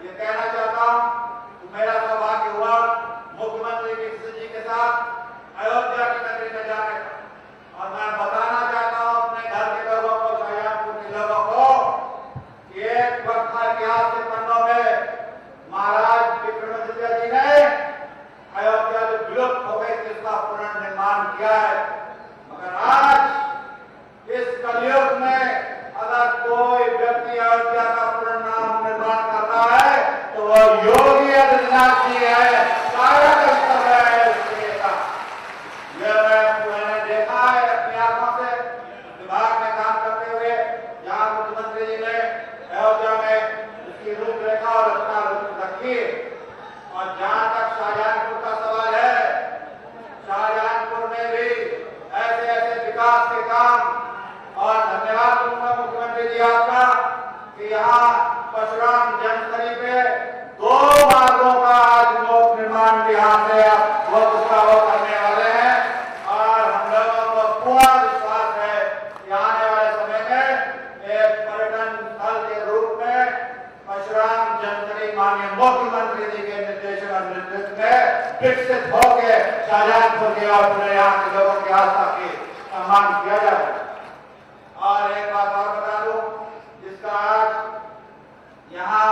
ये कहना चाहता हूं कि मेरा सौभाग्य हुआ मुख्यमंत्री जी के साथ अयोध्या की नगरी में जाने का, और मैं बताना चाहता हूं अपने घर के लोगों को, शाहजहांपुर के लोगों को, कि एक वक्त था इतिहास के पन्नों में महाराज विक्रमादित्य जी ने अयोध्या जो विलुप्त हो गई थी उसका पुनर्निर्माण किया है। मगर आज इस कलयुग में अगर कोई व्यक्ति अयोध्या का पुनर्निर्माण करता है तो वो योगी आदित्यनाथ जी है। मैंने देखा है अपनी आंखों से, विभाग में काम करते हुए, जहां मुख्यमंत्री जी ने अयोध्या में उसकी रूपरेखा और रचना रखी। और जहां तक शाहजहांपुर का सवाल है, शाहजहांपुर में भी ऐसे ऐसे विकास के काम, और धन्यवाद दूंगा मुख्यमंत्री जी आपका कि यहाँ परशुराम जन्मस्थली पे 2 मार्गों का आज लोक निर्माण यहाँ से वो करने वाले हैं। और हम लोगों को पूरा विश्वास है कि आने वाले समय में एक पर्यटन स्थल के रूप में परशुराम जन्मस्थली माननीय मुख्यमंत्री जी के निर्देशन और नेतृत्व में विकसित होकर शाहजहांपुर के और पूरे यहाँ के लोगों की आस्था की सम्मान किया जाए। और एक बात और बता दूं, जिसका आज यहाँ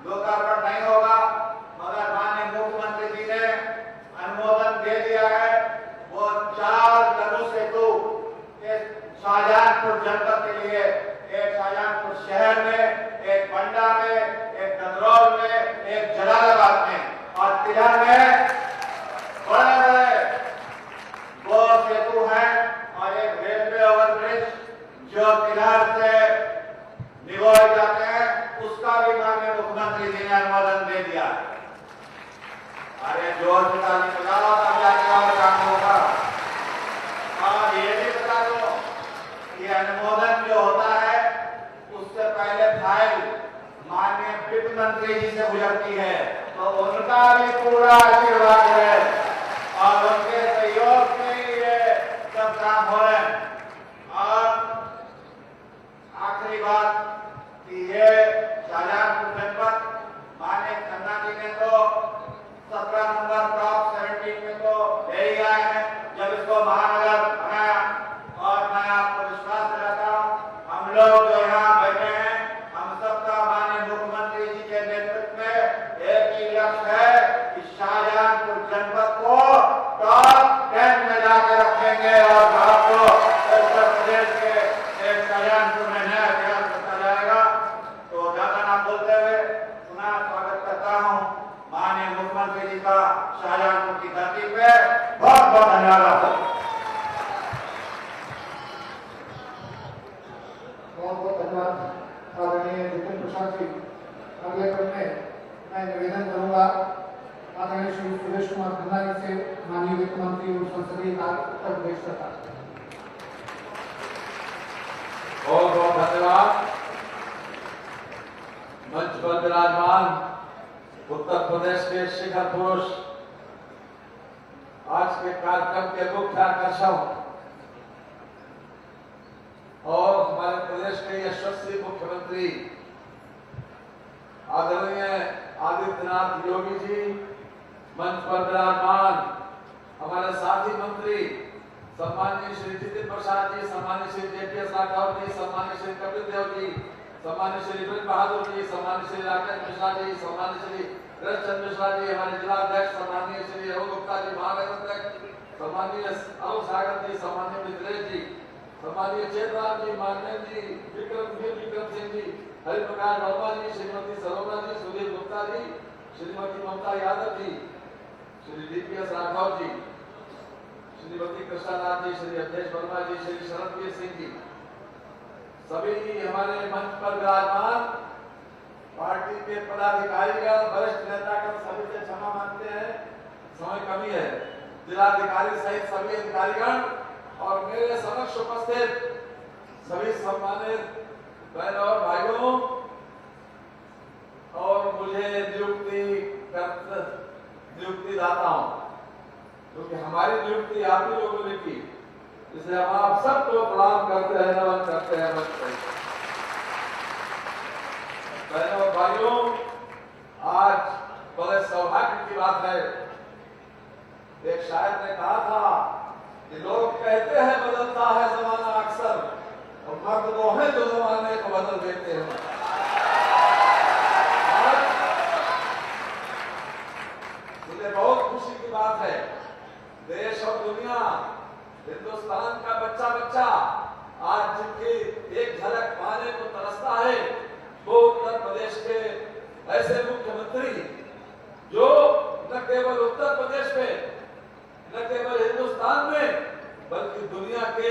लोकार्पण नहीं होगा मगर माननीय मुख्यमंत्री जी ने अनुमोदन दे दिया है, वो 4 लघु सेतु शाहजहांपुर जनपद के लिए, एक शाहजहांपुर शहर में, एक बंडा में, एक गदरौल में, एक जलालाबाद में और तिलहर में बड़े बड़े 2 सेतु हैं। और एक रेलवे ओवरब्रिज जो तिलहर से निगोए जाते हैं, उसका भी माननीय मुख्यमंत्री जी ने अनुमोदन दे दिया। अरे जोर से ताली बजाओ तब जाके और काम होगा। और ये भी बता दो कि अनुमोदन जो होता है उससे पहले फाइल माननीय वित्त मंत्री जी से गुजरती है, तो उनका भी पूरा आशीर्वाद है और उनके सहयोग से ही ये सब काम हो रहे हैं। और आखिरी बात कि ये शाहजहांपुर जनपद माननीय खन्ना जी ने तो 17 नंबर टॉप 17 में तो ले ही आए हैं जब इसको महानगर बनाया। और मैं आपको विश्वास दिलाता हूं, हम लोग जो यहाँ बैठे हैं, हम सबका माननीय मुख्यमंत्री जी के नेतृत्व में एक ही लक्ष्य है कि शाहजहांपुर जनपद को टॉप 10 में जाकर रखेंगे और भारत को उत्तर प्रदेश के एक शाहजहांपुर में नया इतिहास रखा जाएगा। तो ज्यादा ना बोलते हुए पुनः स्वागत करता हूँ माननीय मुख्यमंत्री जी का शाहजहांपुर की धरती पे। बहुत बहुत धन्यवाद। बहुत बहुत धन्यवाद आदरणीय जितेंद्र प्रसाद जी। अगले क्रम में मैं निवेदन करूंगा आदरणीय श्री सुरेश कुमार खन्ना जी से, माननीय वित्त मंत्री और संसदीय कार्य उत्तर प्रदेश सरकार। बहुत बहुत धन्यवाद। मंच पर विराजमान उत्तर प्रदेश के शिखर पुरुष, आज के कार्यक्रम के मुख्य आकर्षण और हमारे प्रदेश के यशस्वी मुख्यमंत्री आदरणीय आदित्यनाथ योगी जी, मंच पर विराजमान हमारे साथी मंत्री सम्माननीय श्री जितेंद्र प्रसाद जी, सम्माननीय श्री जेपीएस राठौर जी, सम्माननीय श्री कपिल देव जी, सम्माननीय श्री ब्रज बहादुर जी, सम्माननीय श्री राकेश मिश्रा जी, सम्माननीय श्री कृष्ण मिश्रा जी, हमारे जिला अध्यक्ष सम्माननीय श्री अरुण गुप्ता जी, महानगर अध्यक्ष सम्माननीय अरुण सागर जी, सम्माननीय मित्रेश जी, सम्माननीय चेतराम जी, माननीय जी, विक्रम सिंह जी, हरिप्रकाश वर्मा जी, श्रीमती सरोना जी, सुधीर गुप्ता जी, श्रीमती ममता यादव जी, श्री डीपीएस राठौर जी, श्रीमती कृष्णानाथ जी, श्री अवधेश वर्मा जी, श्री शरणवीर सिंह जी, सभी हमारे मंच पर विराजमान पार्टी के पदाधिकारीगण, वरिष्ठ नेतागण, सभी से क्षमा मांगते हैं, समय कमी है। जिलाधिकारी सहित सभी अधिकारीगण और मेरे समक्ष उपस्थित सभी सम्मानित बहनों और भाइयों और मुझे नियुक्ति दाताओं, क्योंकि हमारी नियुक्ति आप ही लोगों ने की, इसलिए हम आप सबको प्रणाम करते हैं, नमन करते हैं। बहनों और भाइयों, देते हैं। मुझे बहुत खुशी की बात है, देश और दुनिया, हिंदुस्तान का बच्चा बच्चा आज जिनकी एक झलक पाने को तरसता है, वो उत्तर प्रदेश के ऐसे मुख्यमंत्री जो न केवल उत्तर प्रदेश में, न केवल हिंदुस्तान में, बल्कि दुनिया के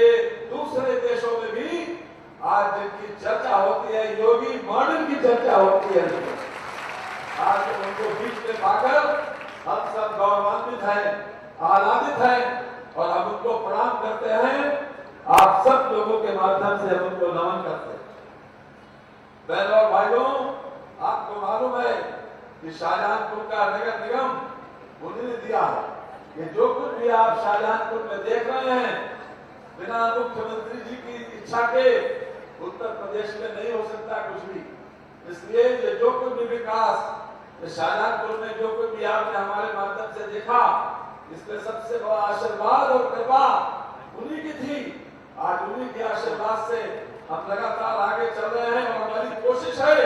दूसरे देशों में भी आज जिनकी चर्चा होती है, योगी मॉडल की चर्चा होती है, आज उनको बीच में पाकर हम सब गौरवान्वित हैं, आनंदित हैं और हम उनको प्रणाम करते हैं। आप सब लोगों के माध्यम से हम उनको नमन करते हैं। बहनों और भाइयों, आपको मालूम है कि शाहजहांपुर का नगर निगम उन्हीं ने दिया है। ये जो कुछ भी आप शाहजहांपुर में देख रहे हैं, बिना मुख्यमंत्री जी की इच्छा के उत्तर प्रदेश में नहीं हो सकता कुछ भी। इसलिए ये जो कुछ भी विकास शाहजहांपुर में, जो कुछ भी आपने हमारे माध्यम से देखा, इसमें सबसे बड़ा आशीर्वाद और कृपा उन्हीं की थी। आज उन्हीं के आशीर्वाद से हम लगातार आगे चल रहे हैं और हमारी कोशिश है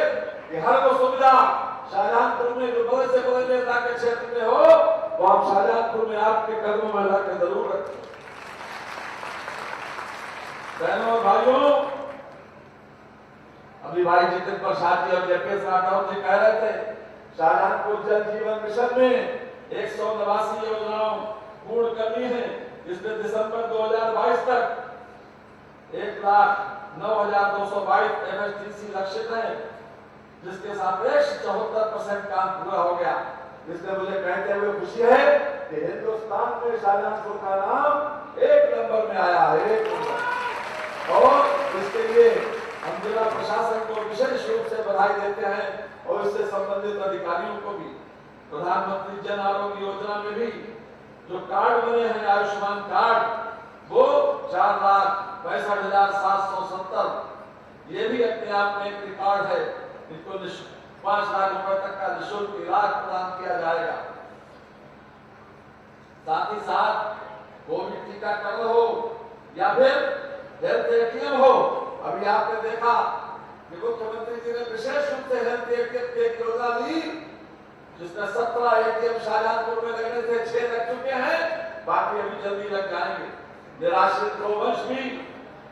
कि हर वो सुविधा शाहजहांपुर में जो बड़े से बड़े नेता के क्षेत्र में हो, वो हम शाहजहांपुर में आपके कदमों में लाकर जरूर रखें। बहनों और भाइयों, अभी भाई जितेंद्र प्रसाद जी और जेपीएस राठौर जी कह रहे थे, शाहजहांपुर जल जीवन मिशन में 189 योजनाओं पूर्ण करनी है। इसमें दिसंबर 2022 तक 1,09,222 MSDC लक्षित है, जिसके सापेक्ष 74% काम पूरा हो गया। इसलिए मुझे कहते हुए खुशी है कि हिंदुस्तान में शाहजहांपुर का नाम 1 नंबर में आया है, 1 नंबर। और इसके लिए हम जिला प्रशासन को विशेष रूप से बधाई देते हैं और इससे संबंधित अधिकारियों को भी। प्रधानमंत्री जन आरोग्य योजना में भी जो कार्ड बने हैं, आयुष्मान कार्ड, वो 4,65,770, ये भी अपने आप में एक रिकॉर्ड है। इनको 5 लाख रुपए तक का निःशुल्क इलाज प्रदान किया जाएगा। साथ ही साथ कोविड टीकाकरण हो या फिर हेल्थ एटीएम हो, अभी आपने देखा कि मुख्यमंत्री जी ने विशेष रूप से हेल्थ एटीएम की एक योजना ली, जिसमें 17 एटीएम शाहजहांपुर में लगने थे, 6 लग चुके हैं, बाकी अभी जल्दी लग जाएंगे। निराश्रित गोवंश भी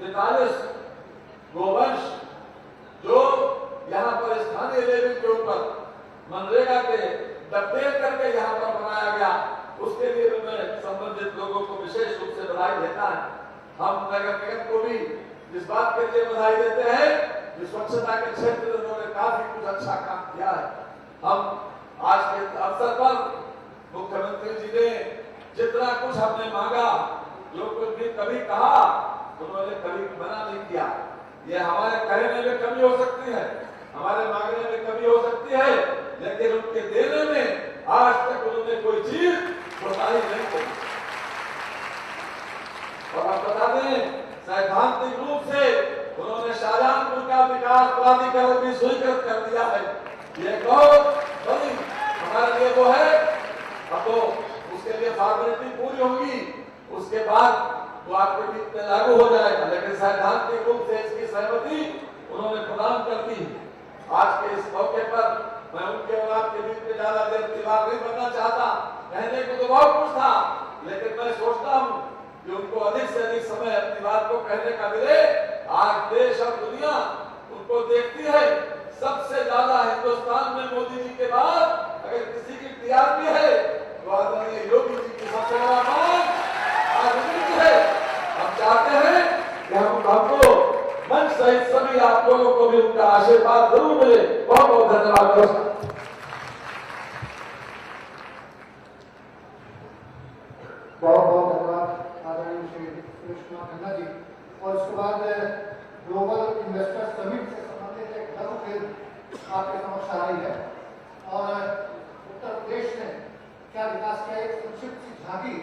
43 गोवंश जो यहाँ पर स्थानीय लेवल के ऊपर मनरेगा के डबेल करके यहाँ पर बनाया गया, उसके लिए भी मैं संबंधित लोगों को विशेष रूप से बधाई देता है। हम नगर निगम को भी इस बात के लिए बधाई देते हैं कि स्वच्छता के क्षेत्र में उन्होंने काफी कुछ अच्छा काम किया है। हम आज के अवसर पर मुख्यमंत्री जी ने जितना कुछ हमने मांगा, जो कुछ भी कभी कहा, उन्होंने कभी मना नहीं किया। ये हमारे कहने में कमी हो सकती है, हमारे मांगने में कमी हो सकती है, लेकिन उनके देने में आज तक उन्होंने कोई चीज कोताही नहीं की। और आप बता दें, सैद्धांतिक रूप से उन्होंने शाहजहांपुर का विकास प्राधिकरण भी स्वीकृत कर दिया है। ये बहुत बड़ी हमारे लिए वो है। अब तो उसके लिए फॉर्मेलिटी पूरी होगी, उसके बाद वो आपके बीच में लागू हो जाएगा, लेकिन सैद्धांतिक रूप से इसकी सहमति उन्होंने प्रदान कर दी। आज के इस मौके पर मैं उनके और आपके बीच में ज्यादा देर दीवार नहीं बनना चाहता। कहने को तो बहुत कुछ था, लेकिन मैं सोचता हूँ कि उनको अधिक से अधिक समय अपनी बात को कहने का मिले। आज देश और दुनिया उनको देखती है। सबसे ज्यादा हिंदुस्तान में मोदी जी के बाद अगर किसी की टीआरपी है तो आदरणीय योगी जी की सबसे बड़ा मांग आज उनकी है। हम चाहते हैं कि हमको मंच सहित सभी आप लोगों को भी उनका आशीर्वाद जरूर मिले। बहुत बहुत धन्यवाद। बहुत बहुत धन्यवाद आदरणीय श्री सुरेश कुमार खन्ना जी। और उसके बाद ग्लोबल इन्वेस्टर समिट से संबंधित एक लघु फिल्म आपके समक्ष आ रही है और उत्तर प्रदेश ने क्या विकास किया, एक संक्षिप्त सी झांकी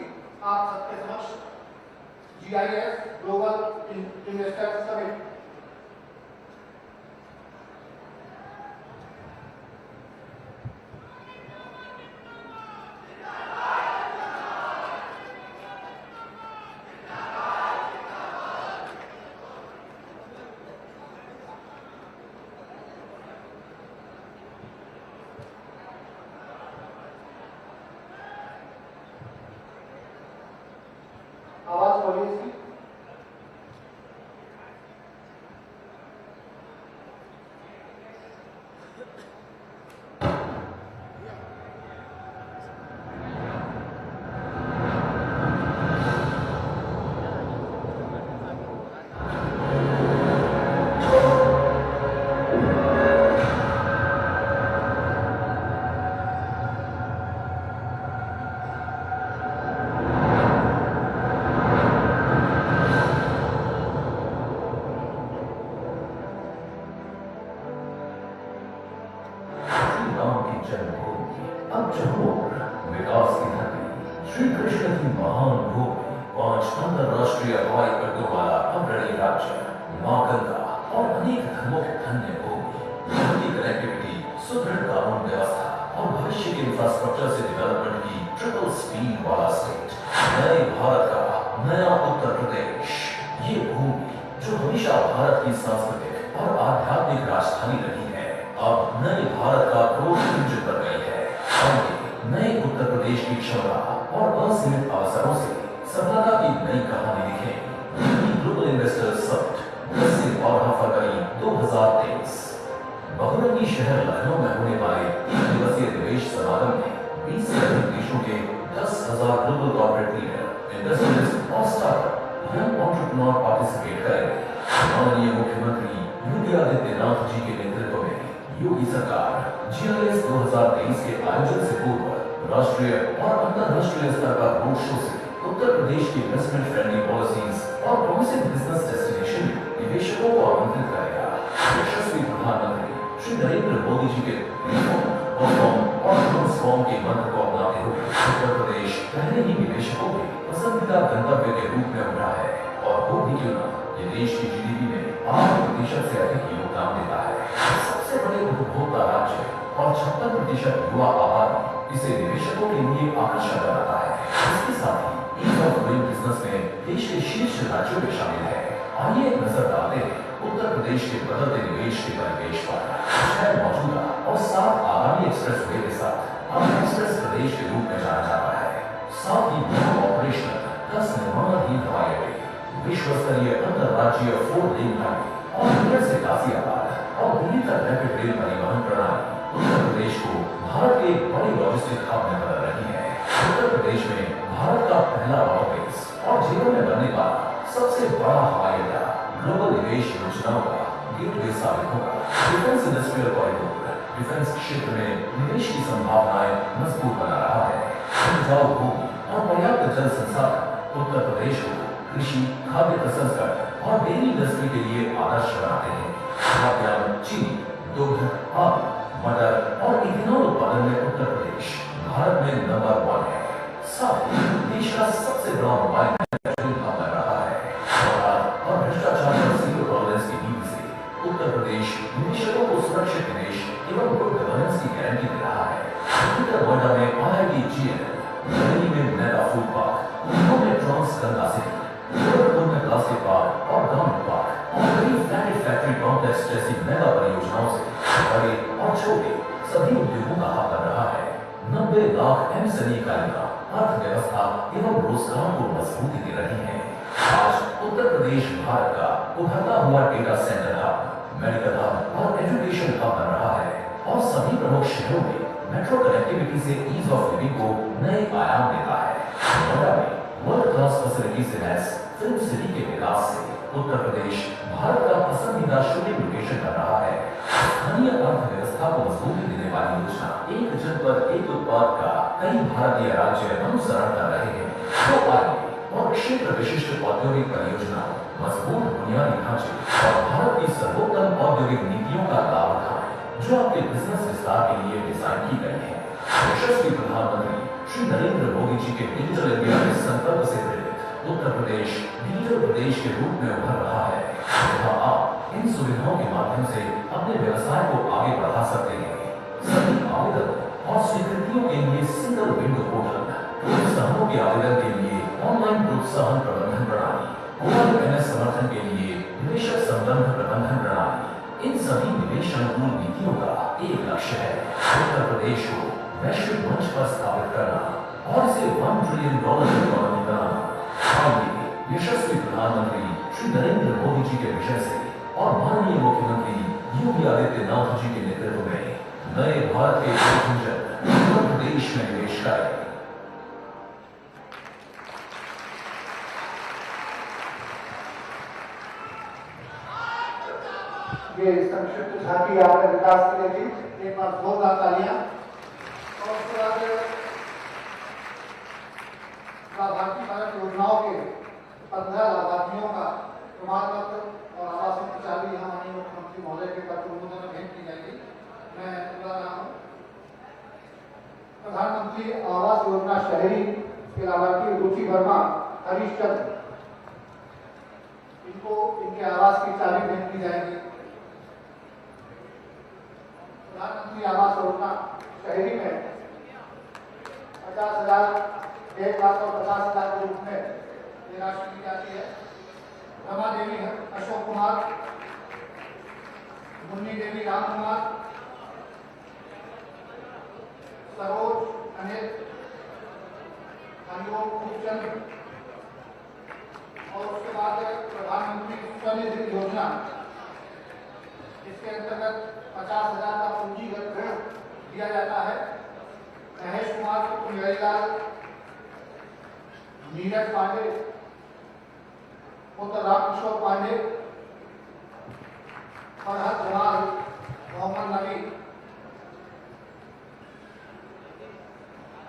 आप सबके समक्ष। GIS global investor summit. जन्मभूमि, अब जम्मूर विकास की धरती, श्री कृष्ण की महान भूमि, 5 अंतरराष्ट्रीय हवाई अड्डों वाला अग्रणी राज्य, मां गंगा और अनेक धर्मों की धन्य भूमि, की कनेक्टिविटी, सुदृढ़ कानून व्यवस्था और भविष्य के इंफ्रास्ट्रक्चर से डेवलपमेंट की ट्रिपल स्पीड वाला स्टेट, नए भारत का नया उत्तर प्रदेश। ये भूमि जो हमेशा भारत की सांस्कृतिक और आध्यात्मिक राजधानी रही है, अब नए भारत का क्रोध इंजन बन गई है। आइए नए उत्तर प्रदेश की क्षमता और असीमित अवसरों से सफलता की नई कहानी लिखें। ग्लोबल इन्वेस्टर्स समिट 10 से 12 फरवरी 2023। बहुरंगी शहर लखनऊ में होने वाले 3 दिवसीय निवेश समागम में 20 से अधिक देशों के 10,000 ग्लोबल कॉर्पोरेट लीडर, इंडस्ट्रियलिस्ट और स्टार्टअप यंग एंटरप्रेन्योर पार्टिसिपेट करेंगे। माननीय मुख्यमंत्री योगी आदित्यनाथ जी के नेतृत्व में योगी सरकार GIS 2023 के आयोजन से पूर्व राष्ट्रीय और अंतरराष्ट्रीय स्तर पर रोड शो से उत्तर प्रदेश की इन्वेस्टमेंट फ्रेंडली पॉलिसीज और प्रोमिसिंग बिजनेस डेस्टिनेशन में निवेशकों को आमंत्रित करेगा। यशस्वी प्रधानमंत्री श्री नरेंद्र मोदी जी के रिफॉर्म और ट्रांसफॉर्म के मंत्र को अपनाते हुए उत्तर प्रदेश पहले ही निवेशकों के पसंदीदा गंतव्य के रूप में उभरा है और वो भी क्यों ना ये देश की GDP में 8% से अधिक योगदान देता है। सबसे बड़े उपभोक्ता राज्य और 56% युवा आबादी इसे निवेशकों के लिए आकर्षक बनाता है। इसके साथ ही ईज ऑफ डूइंग बिजनेस में देश के शीर्ष राज्यों में शामिल है। आइए एक नजर डालते हैं उत्तर प्रदेश के बदलते निवेश के परिवेश पर। शहर मौजूदा और 7 आगामी एक्सप्रेसवे के साथ अब एक्सप्रेस प्रदेश के रूप में जाना जाता है। साथ ही ऑपरेशनल 10 निर्माणाधीन हवाई अड्डे, विश्व स्तरीय अंतरराज्यीय 4 लेन हाईवे और नियर से गाजियाबाद और दिल्ली तक रैपिड रेल परिवहन प्रणाली उत्तर प्रदेश को भारत के बड़े लॉजिस्टिक हब में बदल रही है। उत्तर प्रदेश में भारत का पहला ऑफिस और जीवन में बनने वाला सबसे बड़ा हवाई अड्डा ग्लोबल निवेश योजनाओं का गेटवे साबित होगा। डिफेंस इंडस्ट्रियल कॉरिडोर डिफेंस क्षेत्र में निवेश की संभावनाएं मजबूत बना रहा है। उपजाऊ भूमि और पर्याप्त जल संसाधन उत्तर प्रदेश को कृषि, खाद्य प्रसंस्करण और डेयरी इंडस्ट्री के लिए आदर्श बनाते हैं। खाद्यान्न, चीनी, दुग्ध, आलू, मटर और इथेनॉल उत्पादन में उत्तर प्रदेश भारत में नंबर 1 है। साथ ही देश का सबसे बड़ा मोबाइल बन रहा है और भ्रष्टाचार और जीरो टॉलरेंस की नीति से उत्तर प्रदेश निवेशकों को सुरक्षित निवेश एवं गुड गवर्नेंस की गारंटी दे रहा है। उत्तर नोएडा में IIT GNL, दिल्ली में मेगा फूड पार्क, लखनऊ में ट्रांस गंगा सिटी, गोरखपुर में प्लास्टिक पार्क और गार्मेंट पार्क और कई फ्लैट फैक्ट्री कॉम्प्लेक्स जैसी मेगा परियोजनाओं से बड़े और छोटे सभी उद्योगों का हब बन रहा है। 90 लाख MSME इकाइयां अर्थव्यवस्था एवं रोजगार को मजबूती दे रही है। आज उत्तर प्रदेश भारत का उभरता हुआ data centre hub, medical hub और एजुकेशन हब बन रहा है और सभी प्रमुख शहरों में मेट्रो कनेक्टिविटी से ईज ऑफ लिविंग को नए आयाम देता है। नोएडा में वर्ल्ड क्लास फैसिलिटी से लैस फिल्म सिटी के विकास से उत्तर प्रदेश भारत का पसंदीदा शूटिंग लोकेशन बन रहा है। स्थानीय अर्थव्यवस्था को मजबूती देने वाली योजना एक जनपद एक उत्पाद का कई भारतीय राज्य अनुसरण कर रहे हैं। तो आइए और क्षेत्र विशिष्ट औद्योगिक परियोजना, मजबूत बुनियादी ढांचे और भारत की सर्वोत्तम औद्योगिक नीतियों का लाभ उठाएं, जो आपके बिजनेस विस्तार के लिए डिजाइन की गई है। यशस्वी प्रधानमंत्री श्री नरेंद्र मोदी जी के डिजिटल इंडिया के संकल्प से प्रेरित उत्तर प्रदेश डिजिटल प्रदेश के रूप में उभर रहा है, जहां आप इन सुविधाओं के माध्यम से अपने व्यवसाय को आगे बढ़ा सकते हैं। सभी आवेदन और स्वीकृतियों के लिए सिंगल विंडो पोर्टल, प्रोत्साहनों के आवेदन के लिए ऑनलाइन प्रोत्साहन प्रबंधन प्रणाली, OMS समर्थन के लिए निवेशक संबंध प्रबंधन प्रणाली, इन सभी निवेश अनुकूल नीतियों का एक लक्ष्य है उत्तर प्रदेश को वैश्विक मंच पर स्थापित करना और इसे $1 ट्रिलियन इकोनॉमी बनाना। आइए यशस्वी प्रधानमंत्री श्री नरेंद्र मोदी जी के विजय से और माननीय मुख्यमंत्री योगी आदित्यनाथ जी के नेतृत्व में नए भारत के उत्तर प्रदेश में निवेश करें। ये संक्षिप्त झांकी आपने विकास के लिए दी। एक बार जोरदार तालियां। और उसके बाद लाभार्थी भारत योजनाओं के 15 लाभार्थियों का प्रमाण पत्र और आवासीय की चाबी यहाँ माननीय मुख्यमंत्री महोदय के पत्र में भेंट की जाएगी। मैं बुला रहा हूँ प्रधानमंत्री आवास योजना शहरी के लाभार्थी रुचि वर्मा हरीशचंद्र, इनको इनके आवास की चाबी भेंट की जाएगी। प्रधानमंत्री आवास योजना शहरी में 50,000, 1 लाख और 50,000 के रूप में ये राशि दी जाती है। रमा देवी अशोक कुमार, मुन्नी देवी राम कुमार, सरोज अनिल, हरिओम खूबचंद, और उसके बाद प्रधानमंत्री स्वनिधि योजना, इसके अंतर्गत 50,000 का पूंजीगत ऋण दिया जाता है। महेश कुमार पुनियारीलाल, नीरज पांडे, पुत्र रामकिशोर पांडे, फरहत जमाल, मोहम्मद नबी,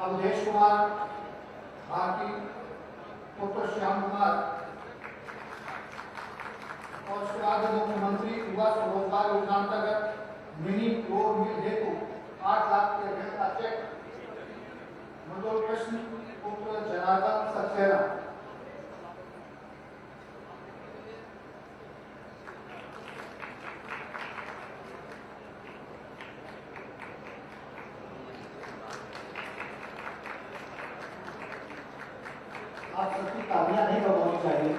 अवधेश कुमार भारती, पुत्र श्याम कुमार, और उसके बाद मुख्यमंत्री युवा स्वरोजगार योजना अंतर्गत मिनी फ्लोर मिल हेतु 8 लाख के ऋण का चेक मृदुल कृष्ण पुत्र जनार्दन सक्सेना। आप सबकी तालियां नहीं बजानी चाहिए।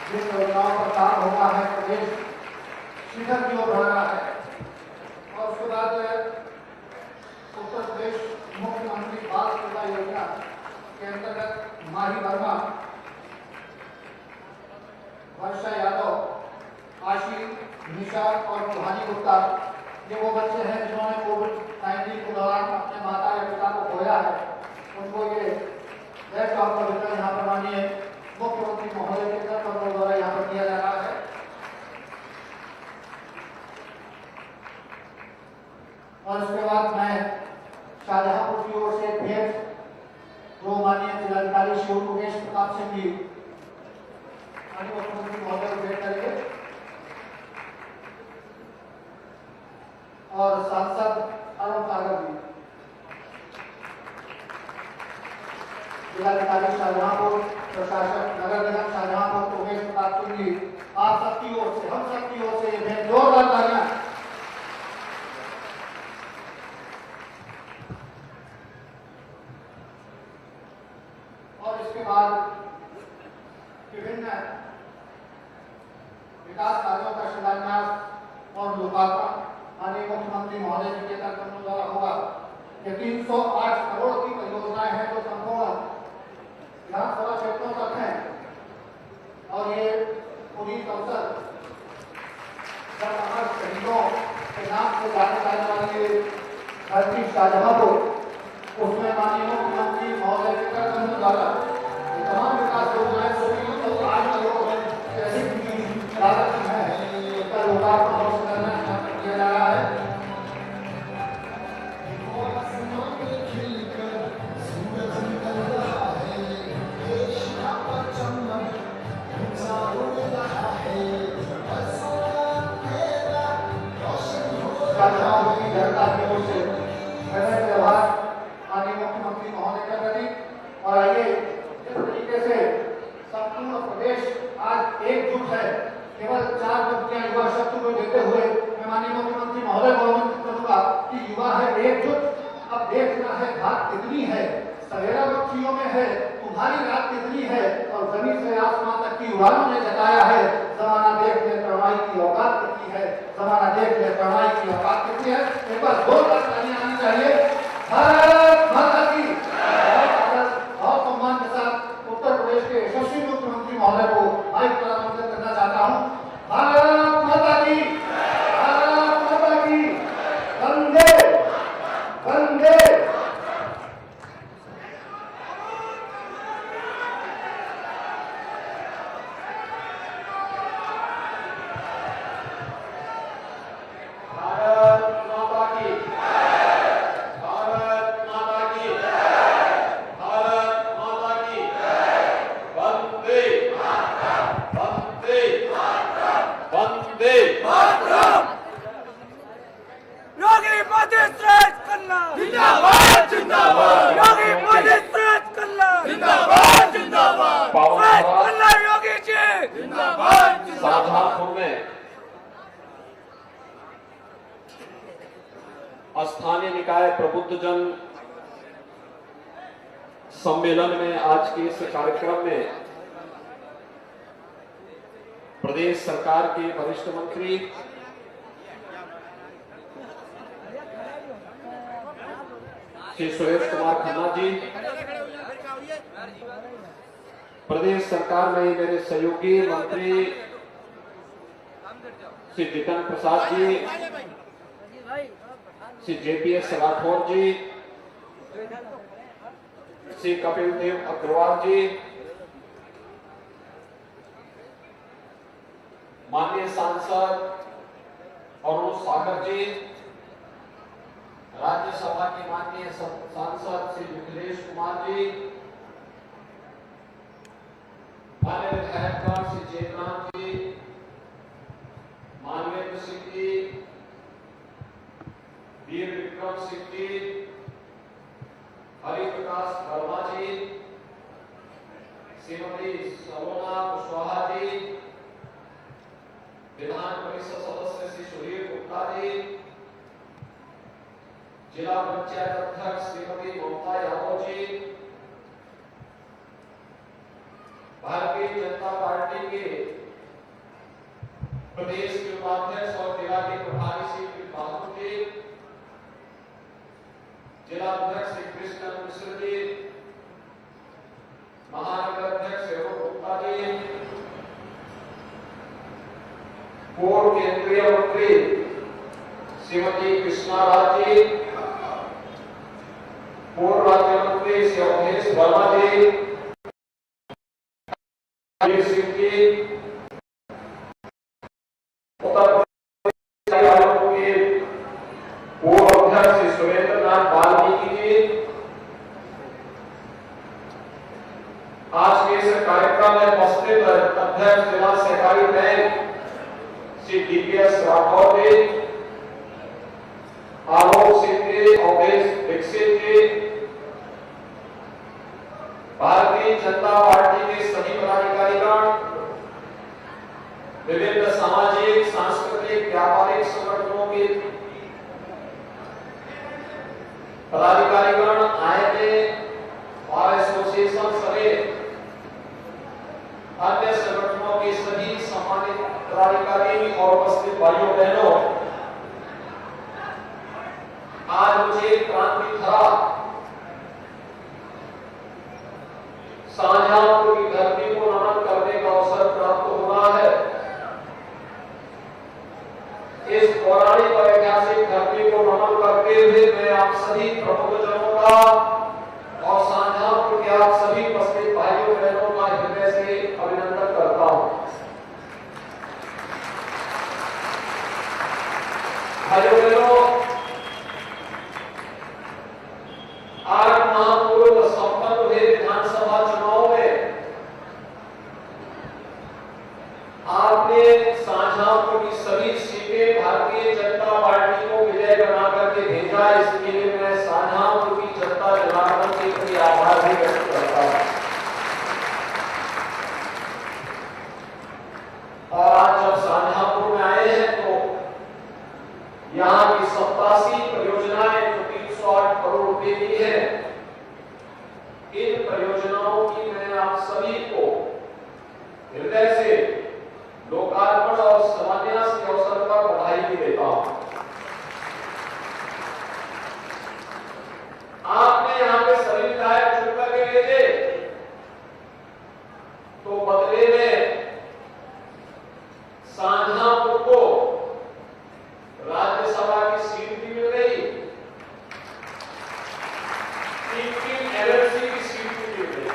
जिन योजनाओं पर काम होना है प्रदेश शिखर की ओर बढ़ रहा है। और उसके बाद उत्तर प्रदेश मुख्यमंत्री बाल सुविधा योजना के अंतर्गत माही वर्मा, वर्षा यादव, आशी, निशा और रुहानी गुप्ता, ये वो बच्चे हैं जिन्होंने कोविड-19 के दौरान अपने माता या पिता को खोया है। उनको ये लैपटॉप का वितरण यहाँ पर माननीय मुख्यमंत्री महोदय के तरफ द्वारा यहाँ पर किया जा रहा है। और इसके बाद मैं शाहजहांपुर की ओर से भेंट जो माननीय जिलाधिकारी शिव मुकेश प्रताप सिंह जी माननीय मुख्यमंत्री महोदय को भेंट करेंगे, और सांसद अरुण सागर जी, जिलाधिकारी शाहजहांपुर, प्रशासक नगर निगम शाहजहांपुर उमेश प्रताप सिंह जी, आप सबकी ओर से, हम सबकी ओर से ये भेंट, जोरदार तालियां। और इसके बाद विभिन्न विकास कार्यों का शिलान्यास और लोकार्पण माननीय मुख्यमंत्री महोदय जी के कार्यक्रम द्वारा होगा। ये 308 करोड़ की परियोजनाएं हैं जो संपूर्ण विधानसभा क्षेत्रों तक हैं। और ये पुनीत अवसर जब अमर शहीदों के नाम से जाने जाने वाली ये धरती शाहजहांपुर, उसमें माननीय मुख्यमंत्री महोदय के कार्यक्रम द्वारा तमाम विकास योजनाएं जो 8 करोड़ से अधिक की लागत की है, उसका लोकार्पण और शिलान्यास किया जा रहा है। शाहजहांपुर की जनता की ओर से विभिन्न व्यवहार माननीय मुख्यमंत्री महोदय कर रही। और आइए इस तरीके से संपूर्ण प्रदेश आज एकजुट है। केवल 4 पंक्तियां युवा शक्ति को देते हुए मैं माननीय मुख्यमंत्री महोदय को आमंत्रित करूंगा कि युवा है एकजुट, अब देखना है बात कितनी है, सवेरा पक्षियों में है, तुम्हारी रात कितनी है, और जमीन से आसमान तक की उड़ानों ने जताया है, जमाना देख ले करुणाई की औकात कितनी है, जमाना देख ले करुणाई की औकात कितनी है। एक बार जोरदार तालियां आनी चाहिए। भारत माता की बहुत सम्मान के साथ उत्तर प्रदेश के यशस्वी मुख्यमंत्री महोदय को माइक पर आमंत्रित करना चाहता हूँ। भारत माता की, भारत माता की, वंदे वंदे। भारत माता की। स्थानीय निकाय प्रबुद्धजन सम्मेलन में आज के इस कार्यक्रम में प्रदेश सरकार के वरिष्ठ मंत्री श्री सुरेश कुमार खन्ना जी, प्रदेश सरकार में मेरे सहयोगी मंत्री श्री जितेंद्र प्रसाद जी, श्री जेपीएस राठौर जी, श्री कपिल देव अग्रवाल जी, माननीय सांसद अरुण सागर जी, राज्यसभा के माननीय सांसद श्री मिथिलेश कुमार जी, माननीय विधायकगण श्री जयराम जी, मानवेंद्र सिंह जी, वीर विक्रम सिंह जी, हरिप्रकाश वर्मा जी, श्रीमती सलोना कुशवाहा जी, विधान परिषद सदस्य श्री सुधीर गुप्ता जी, जिला पंचायत अध्यक्ष श्रीमती ममता यादव जी, भारतीय जनता पार्टी के प्रदेश के उपाध्यक्ष और जिला के प्रभारी श्री बहादुर जी, जिला अध्यक्ष श्री कृष्ण मिश्र जी, महानगर अध्यक्ष एवं गुप्ता जी, पूर्व केंद्रीय मंत्री श्रीमती कृष्णा राज जी, पूर्व राज्य मंत्री श्री अवधेश वर्मा जी, सिंह जी, उत्तर प्रदेश आयोग के पूर्व अध्यक्ष श्री सुरेंद्र नाथ वाल्मीकि जी, आज के इस कार्यक्रम में उपस्थित अध्यक्ष जिला सहकारी बैंक श्री डीपीएस राठौर जी, आलोक सिंह जी, अवधेश दीक्षित जी, भारतीय जनता पार्टी के सभी पदाधिकारीगण, विभिन्न सामाजिक, सांस्कृतिक, व्यापारिक संगठनों के पदाधिकारीगण, आईएमए और एसोसिएशन समेत अन्य संगठनों के सभी सम्मानित पदाधिकारी और उपस्थित भाइयों बहनों, आज मुझे क्रांति धरा शाहजहांपुर की धरती को नमन करने का अवसर प्राप्त हुआ है। इस पौराणिक और ऐतिहासिक धरती को नमन करते हुए मैं आप सभी प्रबुद्धजनों का और शाहजहांपुर के आप सभी उपस्थित भाइयों बहनों का हृदय से अभिनंदन करता हूं। भाइयों बहनों, आज महापूर्व संपन्न हुए विधानसभा चुनाव में आपने शाहजहांपुर की सभी सीटें भारतीय जनता पार्टी को विजय बना करके भेजा। इसके लिए मैं शाहजहांपुर की जनता जनार्दन के प्रति आभार भी व्यक्त करता हूं। और आज जब शाहजहांपुर में आए हैं तो यहाँ की 87 परियोजनाएं जो 308 करोड़ रुपए की है, इन परियोजनाओं की मैं आप सभी को हृदय से लोकार्पण और शिलान्यास के अवसर पर बधाई भी देता हूं। आपने यहाँ पे सभी विधायक चुन करके भेजे, तो बदले में शाहजहांपुर को राज्यसभा की सीट भी मिल गई, 3 एलएलसी की सीट भी मिल गई।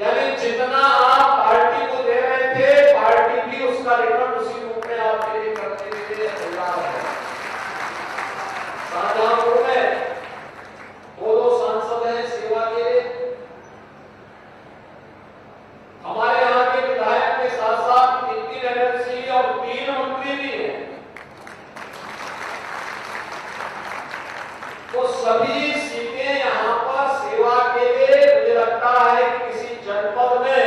यानी जितना आप पार्टी को दे रहे थे, पार्टी भी उसका रिटर्न उसी रूप में आपके लिए करने के लिए तैयार है। शाहजहांपुर में 2 सांसद हैं सेवा के लिए। हमारे यहाँ के विधायक के साथ साथ 3 एलएलसी और 3 मंत्री भी हैं। तो सभी सीटें यहाँ पर सेवा के लिए, मुझे लगता है कि किसी जनपद में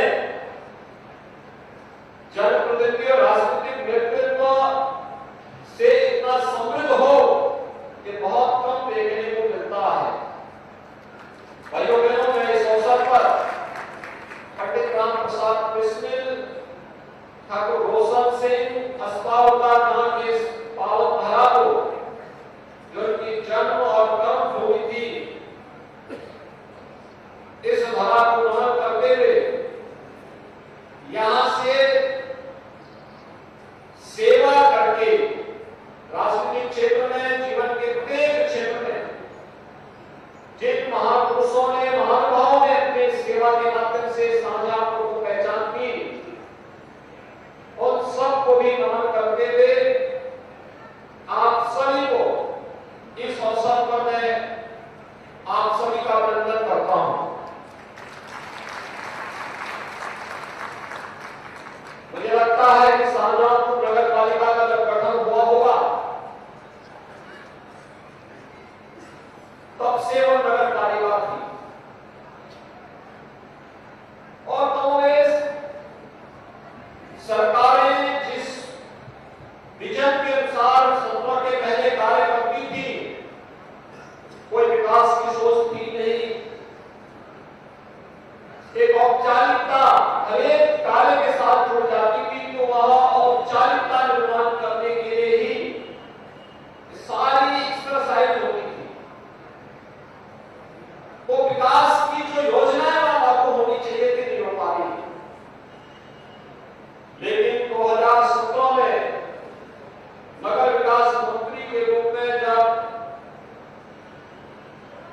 जनप्रतिनिधि और राजनीतिक नेतृत्व के रूप में जब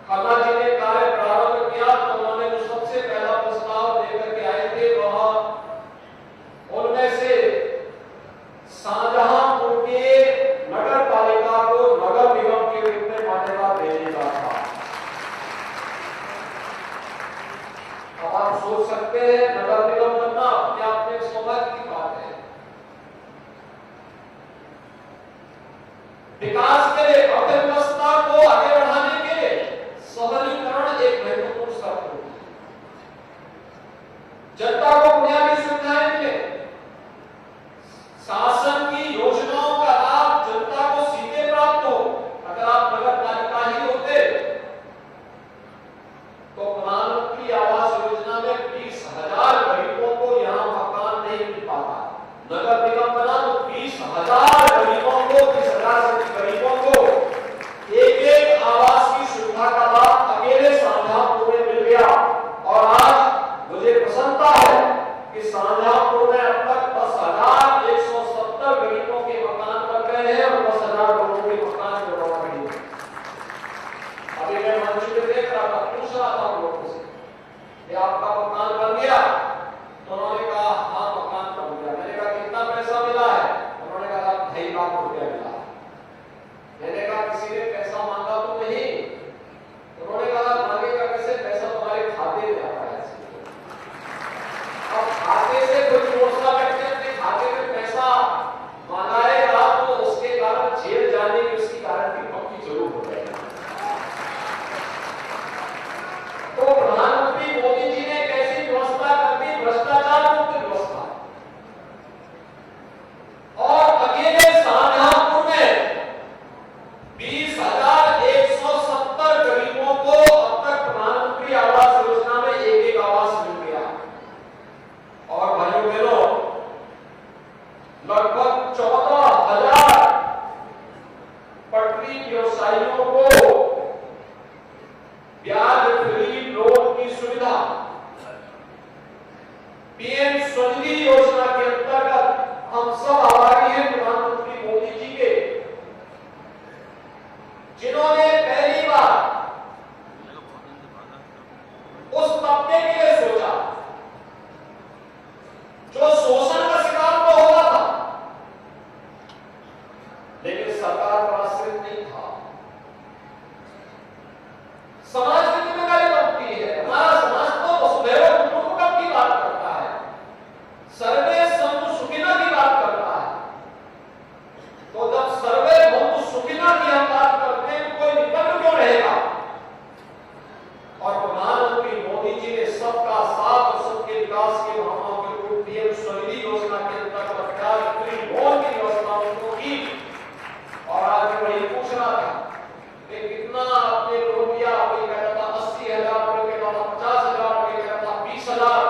खन्ना जी ने कार्य प्रारंभ किया तो उन्होंने जो सबसे पहला प्रस्ताव लेकर के आए थे वह उनमें से शाहजहांपुर के नगर पालिका को नगर निगम के रूप में मान्यता देने का था। अब आप सोच सकते हैं नगर निगम बनना अपने आप में सौभाग्य की बात है। विकास के लिए अर्थव्यवस्था को आगे बढ़ाने के लिए सहरीकरण एक महत्वपूर्ण शर्त होती है। जनता को बुनियादी सुविधाएं मिले, शासन की योजनाओं का लाभ जनता को सीधे प्राप्त हो। अगर आप नगर पालिका ही होते तो प्रधानमंत्री आवास योजना में 20,000 गरीबों को यहां मकान नहीं मिल पाता। नगर निगम बना तो 20,000 गरीबों को 20,000 से गरीबों को एक आवास की सुविधा का लाभ अकेले शाहजहांपुर में मिल गया। और आज मुझे प्रसन्नता है कि शाहजहांपुर में अब तक 10,170 गरीबों के मकान बन गए हैं और 10,000 लोगों के मकान बनवा रहे हैं। अभी मैं मंच पे देख रहा था, पूछ रहा था लोगों से कि आपका मकान बन गया? तो उन्होंने कहा हाँ मकान बन गया। मैंने कहा कितना पैसा मिला है? उन्होंने कहा 2.5 लाख रुपया मिला। मैंने कहा किसी ने पैसा मांगा तो नहीं? उन्होंने कहा मांगेगा कैसे, पैसा तुम्हारे खाते में आता है। अब खाते से कोई योजना करके अपने खाते में पैसा मंगाएगा तो उसके कारण जेल जाने की उसकी गारंटी पक्की जरूर हो जाएगी। तो प्रधानमंत्री मोदी जी ने कैसी व्यवस्था कर दी, भ्रष्टाचार मुक्त व्यवस्था। और अकेले शाहजहांपुर में 20,170 गरीबों को अब तक प्रधानमंत्री आवास योजना में एक आवास मिल गया। और भाइयों बहनों, लगभग 14,000 पटरी व्यवसायियों को ब्याज फ्री लोन की सुविधा पीएम स्वनिधि योजना के अंतर्गत हम सब आभारी हैं प्रधानमंत्री मोदी जी के, जिन्होंने पहली बार उस तबके के लिए सोचा जो शोषण का शिकार तो हो रहा था लेकिन सरकार पर आश्रित नहीं था। समाज की जिम्मेदारी बनती है। हमारा समाज तो वसुधैव कुटुंबकम की बात करता है, सर्वे संतु सुखिनः की बात करता है। तो जब सर्वे बंधु सुखिनः की हम बात करते हैं तो कोई विकल्प क्यों रहेगा? और प्रधानमंत्री मोदी जी ने सबका साथ और सबके विकास के भावनाओं के रूप पीएम स्वनिधि योजना के अंतर्गत ब्याज फ्री लोन की व्यवस्था उनको की। और आज मैं वही पूछ रहा था कि कितना आपने लोन दिया? कोई कहता था 80,000, कोई कहता था 50,000, कोई कहता था 20,000।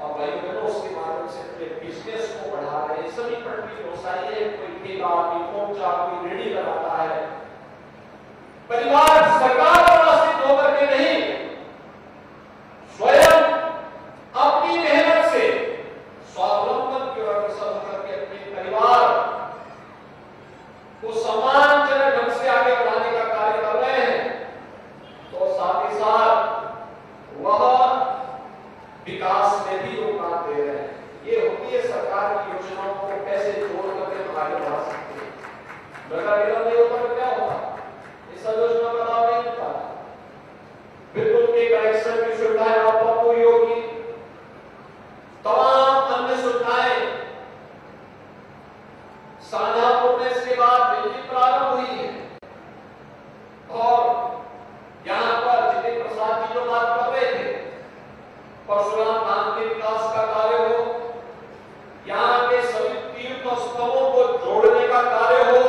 और भाई बहनों, उसके माध्यम से अपने बिजनेस को बढ़ा रहे सभी पटरी व्यवसायी है। कोई ठेला, कोई पोंचा, कोई रेडी लगाता है। परिवार सरकार पर आश्रित होकर के नहीं, स्वयं अपनी मेहनत से स्वावलंबन की ओर अग्रसर होकर के अपने परिवार को सम्मानजनक ढंग से आगे बढ़ाने का कार्य कर रहे हैं। तो साथ ही साथ वह विकास में भी योगदान दे रहे हैं। ये होती है सरकार की योजनाओं को कैसे जोड़ करके आगे बढ़ा सकते हैं। नगर निगम नहीं होता तो क्या होता? इस योजना का लाभ नहीं होता। विद्युत के कनेक्शन की सुविधाएं आपको पूरी होगी। तमाम अन्य सुविधाएं शाहजहांपुर में इसके बाद बिजली प्रारंभ हुई है। और यहां पर जितेंद्र प्रसाद जी जो बात कर रहे थे, परशुराम धाम के विकास का कार्य हो, यहाँ के सभी तीर्थ स्थलों को जोड़ने का कार्य हो,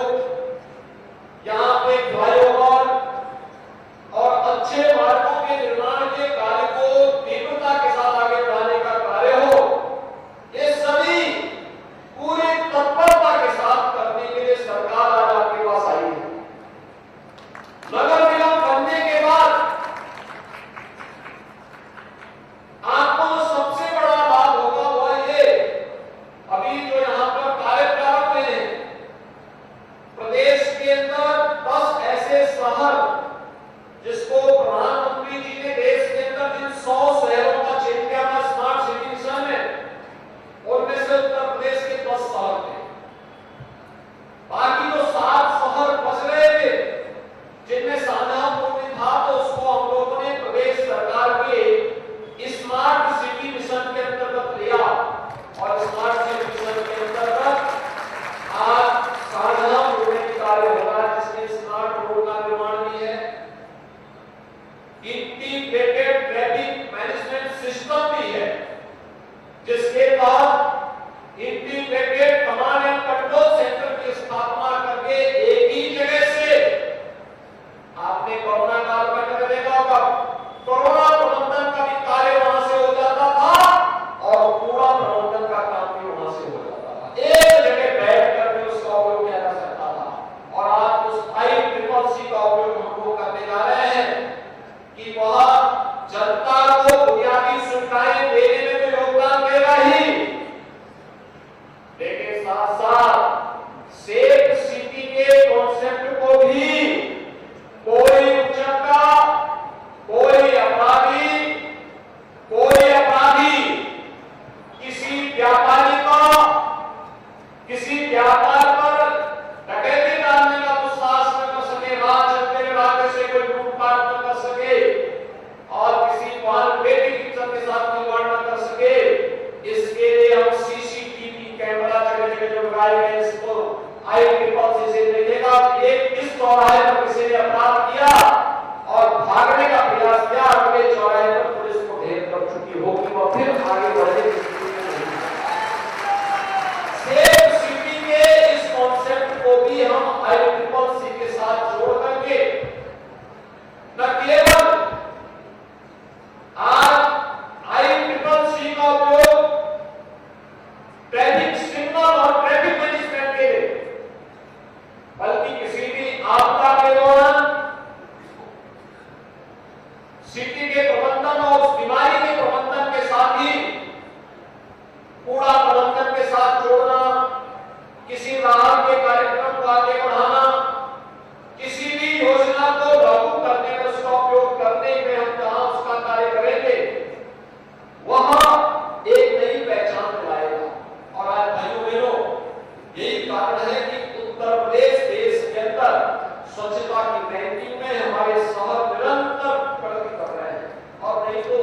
स्वच्छता की रैंकिंग में हमारे शहर निरंतर प्रगति कर रहे हैं। और नहीं तो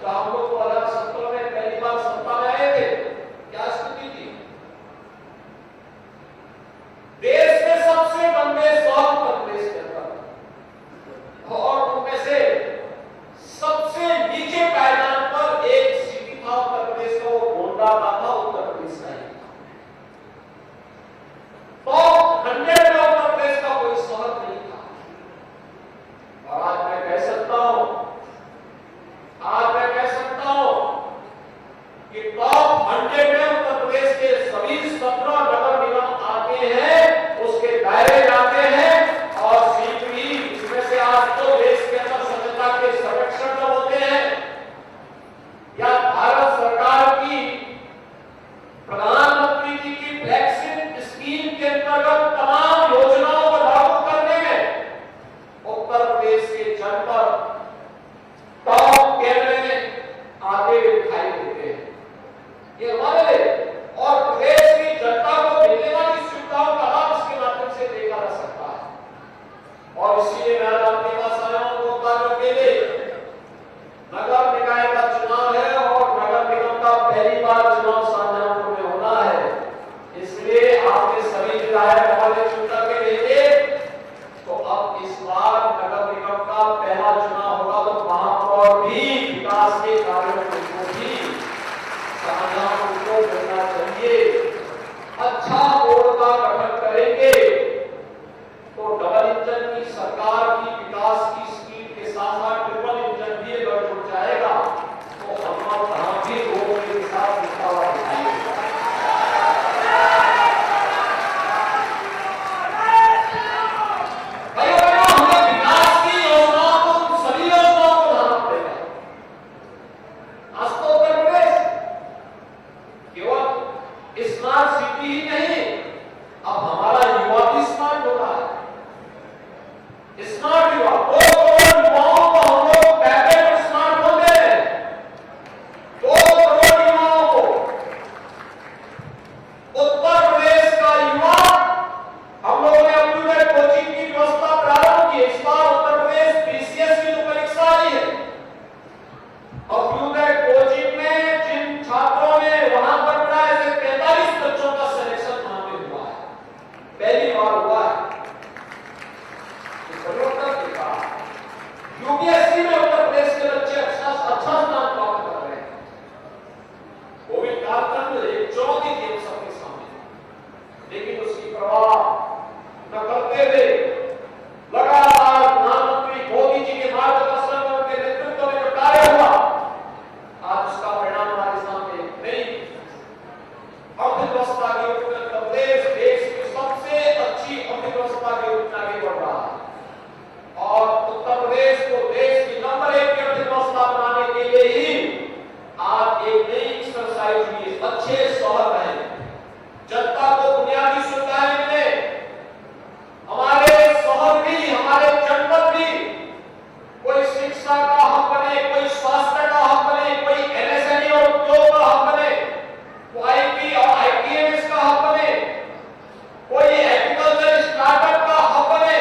हम लोग 2017 में पहली बार सत्ता में आए थे, क्या स्थिति थी? देश में सबसे गंदे शहर उत्तर प्रदेश के अंदर, और उनमें से सबसे नीचे पायदान पर एक सिटी था उत्तर प्रदेश का, वो गोंडा का था, उत्तर प्रदेश का ही। तो 100 में उत्तर प्रदेश का कोई शहर नहीं था। और आज मैं कह सकता हूं कि टॉप 100 में उत्तर प्रदेश के सभी 17 नगर निगम आते हैं, उसके दायरे जाते हैं। और सीट भी इसमें से आज तो देश के अंदर स्वच्छता के सर्वेक्षण जो होते हैं, या भारत सरकार की प्रधानमंत्री जी की फ्लैगशिप स्कीम के अंतर्गत तमाम योजनाओं को लागू करने में उत्तर प्रदेश के जनपद टॉप कैमरे में आते हुए दिखाई देते हैं। ये हमारे लिए और प्रदेश की जनता को मिलने वाली सुविधाओं का लाभ इसके माध्यम से देखा जा सकता है। और इसीलिए मैं आपके पास आया हूं 2 कार्यों के लिए। नगर निकाय का चुनाव है और नगर निगम का पहली बार चुनाव शाहजहांपुर में होना है, इसलिए आपके सभी विधायक हमारे चुनाव के लिए। तो अब इस बार नगर निगम का पहला चुनाव होगा, तो वहां पर भी विकास के कार्यों को भी शाहजहांपुर को मिलना चाहिए। अच्छा बोर्ड का गठन करेंगे तो डबल इंजन की सरकार की विकास की स्कीम के साथ साथ ट्रिपल इंजन भी अगर जुड़ जाएगा तो हम कहां भी रोड के साथ मिलता हुआ दिखाएगा। स्मार्ट सिटी ही नहीं, अब हमारा युवा भी स्मार्ट हो रहा है। स्मार्ट युवा 2 करोड़ युवाओं को हम लोग पैकेज में स्मार्टफोन दे रहे हैं। 2 करोड़ युवाओं को उत्तर प्रदेश का युवा, हम लोगों ने अपनी कोचिंग की व्यवस्था प्रारंभ की। इस बार उत्तर प्रदेश पीसीएस की जो परीक्षा आई है, अभ्युदय कोचिंग में जिन छात्रों ने वहां पर पढ़ा है, 43 बच्चों का सिलेक्शन वहां पे हुआ है, पहली बार हुआ है। यूपीएससी में उत्तर प्रदेश के बच्चे अच्छा स्थान प्राप्त कर रहे हैं। कोविड कालखंड एक चुनौती थी हम सबके सामने, लेकिन उसकी परवाह न करते हुए लगातार प्रधानमंत्री मोदी जी के मार्गदर्शन और उनके नेतृत्व में जो कार्य हुआ, आज उसका परिणाम हमारे सामने नई अर्थव्यवस्था के रूप में उत्तर प्रदेश देश की सबसे अच्छी अर्थव्यवस्था के रूप में आगे बढ़ रहा है। और उत्तर प्रदेश को देश की नंबर 1 की अर्थव्यवस्था बनाने के लिए ही आज एक नई एक्सरसाइज हुई, अच्छे शहर रहे, जनता को बुनियादी सुविधाएं मिले, हमारे शहर भी, हमारे जनपद भी कोई शिक्षा का हब बने, कोई स्वास्थ्य का हब बने, कोई एमएसएमई और उद्योग का हब बने, कोई आईटी और आईटीएमएस का हब बने, कोई एग्रीकल्चर स्टार्टअप का हब बने।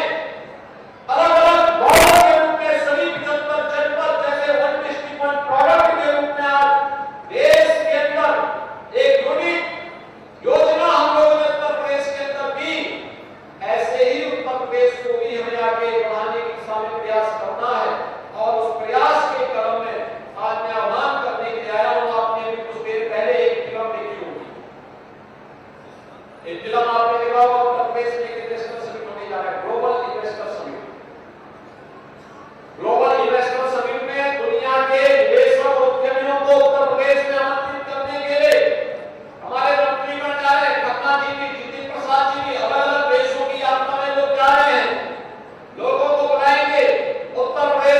अलग-अलग मॉडल के रूप में सभी 75 जनपद जैसे 1 डिस्ट्रिक्ट 1 प्रोडक्ट के रूप में आज देश के अंदर एक यूनिक योजना हम लोगों ने उत्तर प्रदेश के अंदर भी, ऐसे ही उत्तर प्रदेश को भी हमें आगे बढ़ाने की दिशा में प्रयास करना है। और उस प्रयास के क्रम में आज मैं आह्वान करने के लिए आया हूं। आपने भी कुछ देर पहले एक फिल्म देखी होगी, एक फिल्म आपने देखा होगा, उत्तर प्रदेश में इन्वेस्टर समिट होने जा रहा है, global investor summit. Global investor summit में दुनिया के निवेशक और उद्यमियों को उत्तर प्रदेश में आमंत्रित करने के लिए हमारे मंत्रीगण जा रहे हैं, खन्ना जी भी, जितिन प्रसाद जी भी, अलग अलग देशों की यात्रा में लोग जा रहे हैं। लोगों को बुलाएंगे, उत्तर प्रदेश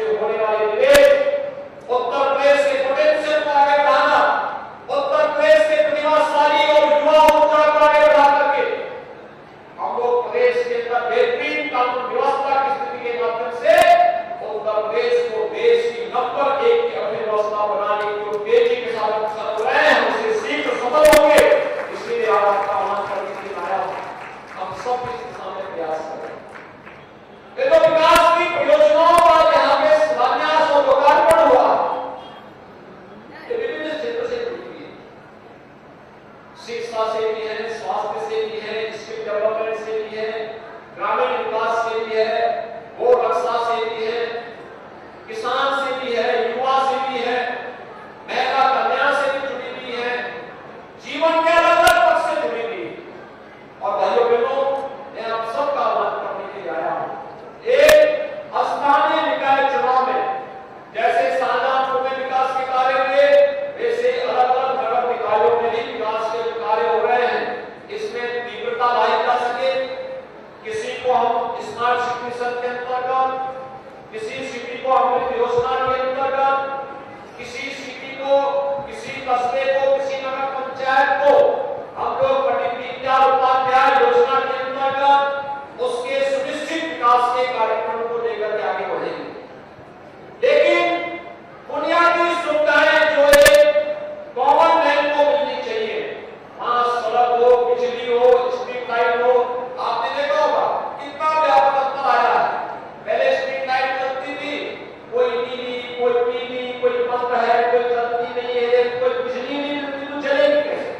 से होने वाले निवेश, उत्तर प्रदेश के पोटेंशियल को आगे बढ़ाना, उत्तर प्रदेश के प्रतिभाशाली और युवा ऊर्जा को आगे बढ़ा करके हम लोग प्रदेश के अंदर बेहतरीन कानून व्यवस्था की स्थिति के माध्यम से उत्तर प्रदेश को देश की नंबर 1 की अर्थव्यवस्था बनाने की जो तेजी के साथ चल रहे हैं उसे शीघ्र सफल होंगे। इसलिए आज आपका आह्वान करने के लिए आया हम सब इस दिशा में प्रयास करें। ये तो विकास की परियोजनाओं का यहाँ पे शिलान्यास और लोकार्पण हुआ, ये विभिन्न क्षेत्र से जुड़ी हुई है, शिक्षा से भी है, स्वास्थ्य से भी है, स्किल डेवलपमेंट से भी है, ग्रामीण विकास से भी है, गो रक्षा से भी है, किसान से भी है, युवा से भी है, महिला कल्याण से भी जुड़ी हुई है, जीवन के अलग अलग पक्ष से जुड़ी हुई है। और भाइयों बहनों, मैं आप सबका आह्वान करने के लिए आया हूं। एक स्थानीय निकाय चुनाव में जैसे शाहजहांपुर में विकास के कार्य हुए, वैसे अलग अलग नगर निकायों में भी विकास के कार्य हो रहे हैं। इसमें तीव्रता लाई जा सके, किसी को हम स्मार्ट सिटी मिशन के अंतर्गत, किसी सिटी को अमृत योजना के अंतर्गत, किसी सिटी को, किसी कस्बे को, किसी नगर पंचायत को हम लोग पंडित दीनदयाल उपाध्याय योजना के अंतर्गत उसके सुनिश्चित विकास के कार्यक्रम को लेकर के आगे बढ़ेंगे। लेकिन बुनियादी सुविधाएं जो एक कॉमन मैन को मिलनी चाहिए, वहां सड़क हो, बिजली हो, स्ट्रीट लाइट हो, आपने देखा होगा कितना व्यापक अंतर आया है। पहले स्ट्रीट लाइट चलती थी, कोई नीली, कोई पीली, कोई बंद है, कोई चलती नहीं है, कोई बिजली नहीं मिलती तो चलेगी कैसे?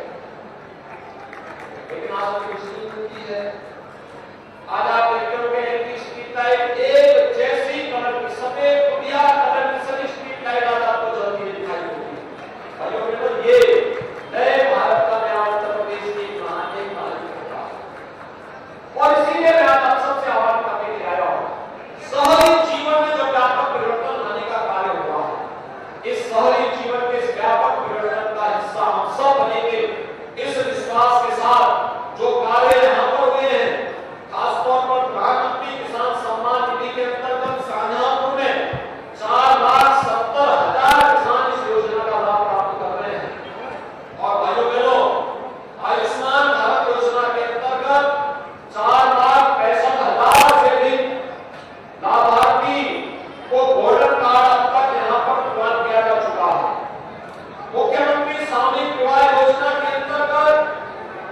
लेकिन आज तो बिजली मिलती है। आज आप देखोगे कि स्ट्रीट लाइट एक जैसी कलर की, सफेद बढ़िया कलर की सभी स्ट्रीट लाइट आज आपको जलती हुई दिखाई देती है। भाइयों बहनों, ये नए भारत का नया उत्तर प्रदेश की कहानी है। और इसीलिए मैं आज आप सबसे आह्वान करने के लिए आया हूं, शहरी जीवन में जो व्यापक परिवर्तन लाने का कार्य हुआ है, इस शहरी जीवन के इस व्यापक परिवर्तन का हिस्सा हम सब बनेंगे। इस विश्वास के साथ जो कार्य यहाँ पर हुए हैं, खासतौर पर प्रधानमंत्री किसान सम्मान निधि के अंतर्गत शाहजहांपुर में 4,70,000 किसान इस योजना का लाभ प्राप्त कर रहे हैं। और भाइयों बहनों, आयुष्मान भारत योजना के अंतर्गत 4,65,000 से अधिक लाभार्थी को गोल्डन कार्ड अब तक यहाँ पर प्रदान किया जा चुका है। मुख्यमंत्री सामूहिक विवाह योजना के अंतर्गत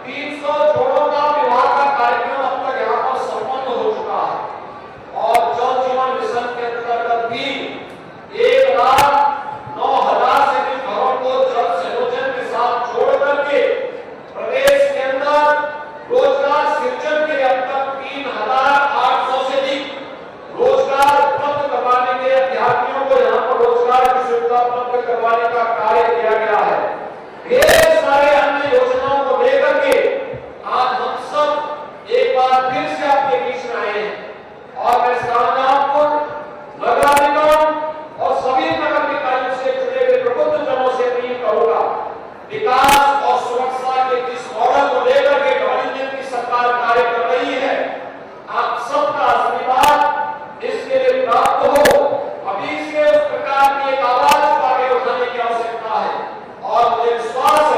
300 जोड़ों का विवाह का कार्यक्रम अब तक यहाँ पर संपन्न हो चुका है। और जल जीवन मिशन के अंतर्गत भी 1,09,000 से अधिक घरों को जल संयोजन के साथ जोड़ करके प्रदेश के अंदर रोजगार सृजन के लिए अब तक 3,800 से अधिक रोजगार उपलब्ध करवाने के अभ्यर्थियों को यहाँ पर रोजगार की सुविधा उपलब्ध करवाने का कार्य किया गया है। ढेर सारे अन्य योजनाओं को लेकर के आज हम सब एक बार फिर से आपके बीच में आए हैं। और मैं शाहजहांपुर नगर निगम और सभी नगर निकायों से जुड़े हुए प्रबुद्ध जनों से अपील करूंगा, विकास और सुरक्षा के जिस मॉडल को लेकर के डबल इंजन की सरकार कार्य कर रही है, आप सबका आशीर्वाद इसके लिए प्राप्त हो। अभी से उस प्रकार की एक आवाज को आगे उठाने की आवश्यकता है और मुझे विश्वास